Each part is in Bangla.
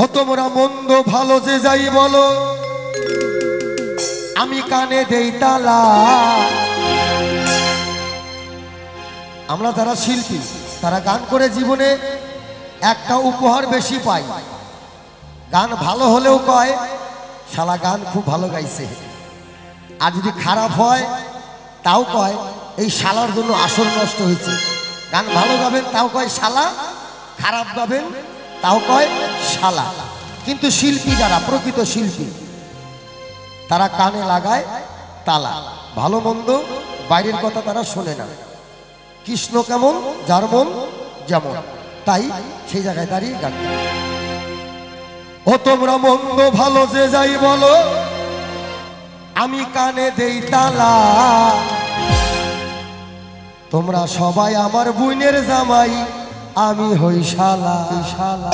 ও তোমরা মন্দ ভালো যে যাই বলো, আমি কানে দেই তালা। আমরা যারা শিল্পী তারা গান করে জীবনে একটা উপহার বেশি পাই। গান ভালো হলেও কয় শালা গান খুব ভালো গাইছে, আর যদি খারাপ হয় তাও কয় এই শালার জন্য আসর নষ্ট হয়েছে। গান ভালো গাবেন তাও কয় শালা, খারাপ গাবেন তাও কয় শালা। কিন্তু শিল্পী যারা প্রকৃত শিল্পী তারা কানে লাগায় তালা। ভালো মন্দ বাইরের কথা তারা শোনে না। কৃষ্ণ কেমন যার মন যেমন, তাই সেই জায়গায় দাঁড়িয়ে গান। ও তোমরা মন্দ ভালো যে যাই বলো, আমি কানে দেই তালা। তোমরা সবাই আমার বুইনের জামাই, আমি হই শালা। শালা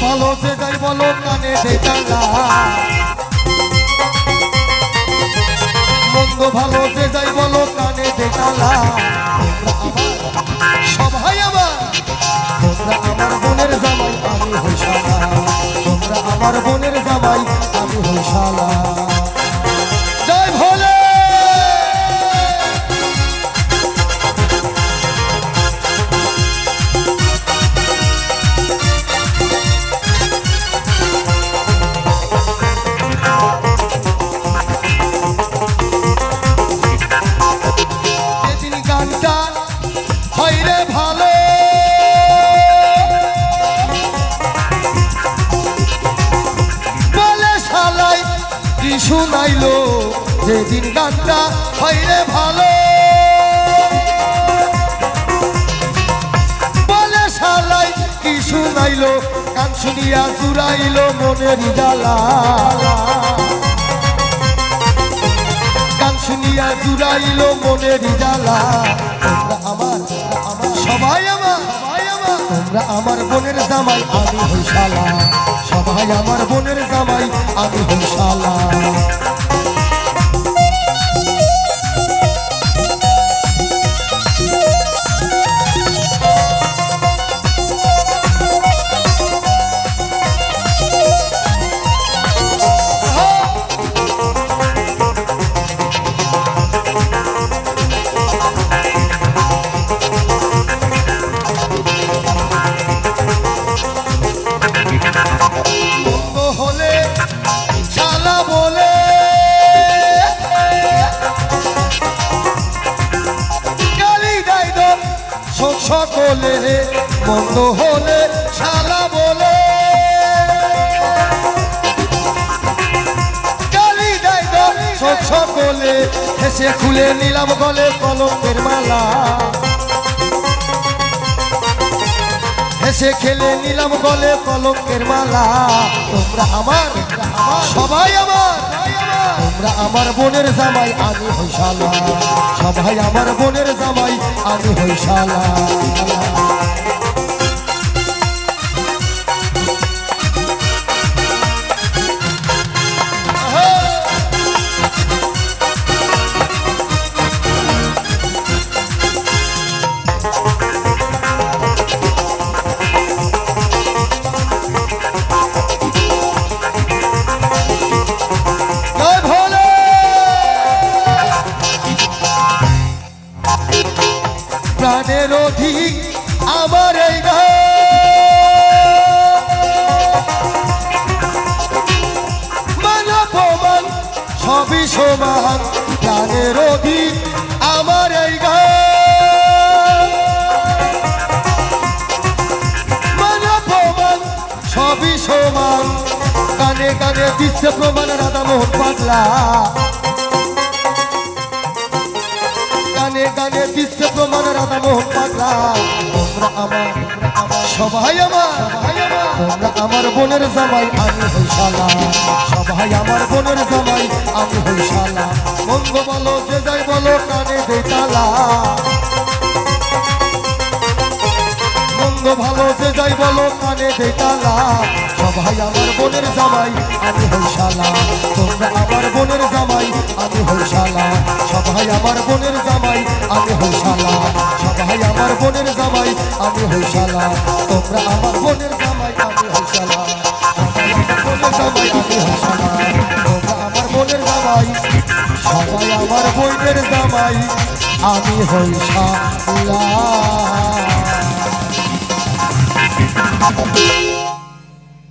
ভালো যে যাই বলো, কানে দেই তালা। মন্দ ভালো যে যাই বলো, কানে দেই তালা। সবাই আমার, তোমরা আমার বোনের জামাই, আমি হই শালা। তোমরা আমার বোনের জামাই, আমি হই শালা। জয় ভোলে। শুনাইলো যেদিন গানটা হইরে ভালো, বলে শালাই কি শুনাইলো, গান শুনিয়া জুড়াইলো মনের জ্বালা। গান শুনিয়া জুড়াইলো মনের জ্বালা। তোমরা আমার সবাই আমার, তোমরা আমার বোনের জামাই, আমি হই শালা। সবাই আমার বোনের জামাই, আমি হই শালা। সকলে মন্দ হলে শালা বলে, গালি দেয় সকলে। হেসে খুলে নিলাম গলে কলঙ্কের মালা। হেসে খেলে নিলাম গলে কলঙ্কের মালা। তোমরা আমার সবাই আমার, তোমরা আমার বোনের জামাই, আমি হই শালা। সবাই আমার বোনের জামাই, আমি হই শালা। প্রাণের অধিক আমার এই মান অপমান সবই সমান। প্রাণের অধিক আমার এই মান অপমান সবই সমান। গানে গানে দিচ্ছে প্রমাণ রাধা মোহন পাগলা। গানে গানে দিচ্ছে প্রমাণ রাধা মোহন পাগলা। তোমরা আমার সবাই আমার তোমরা আমার বোনের জামাই আমি হই শালা সবাই আমার বোনের জামাই আমি হই শালা মন্দ বলো যে যাই বলো কানে দেই তালা মন্দ ভালো যে যাই বলো কানে দেই তালা সবাই আমার বোনের জামাই আমি হই শালা তোমরা আমার বোনের জামাই আমি হই শালা সবাই আমার বোনের জামাই আমি হই শালা সবাই আমার বোনের জামাই আমি হই শালা তোমরা আমার বোনের জামাই আমি হই শালা সবাই আমার বোনের জামাই আমি হই শালা তোমরা আমার বোনের জামাই সবাই আমার বোনের জামাই আমি হই শালা